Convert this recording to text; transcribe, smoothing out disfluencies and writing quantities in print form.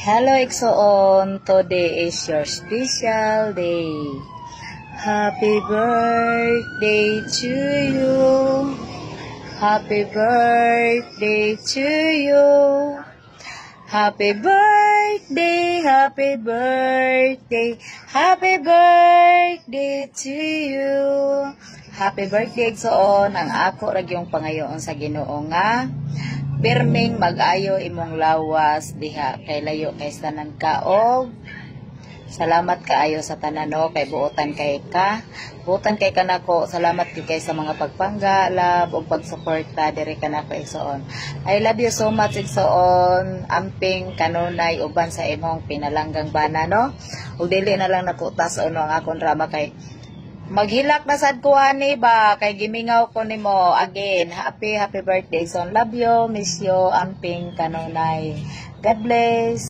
Hello Exoon, today is your special day. Happy birthday to you. Happy birthday to you. Happy birthday, happy birthday, happy birthday to you. Happy birthday Exoon, ang ako ra gyung pangayoon sa Ginoo nga pirming mag-ayo imong lawas diha kay layo kay tanan kaog. Salamat kaayo sa tanan no kay buotan kay ka. Buotan kay kanako. Salamat kay sa mga pagpangga, love ug pagsuporta diri kanako Exoon. I love you so much Exoon. Amping kanunay uban sa imong pinalanggang bana no. Ug dili na lang nako tas-on ang akong drama kay maghilak na sad ko ani ba kay gimingaw ko nimo again. Happy birthday son. Love you, miss you, amping kanunay. God bless.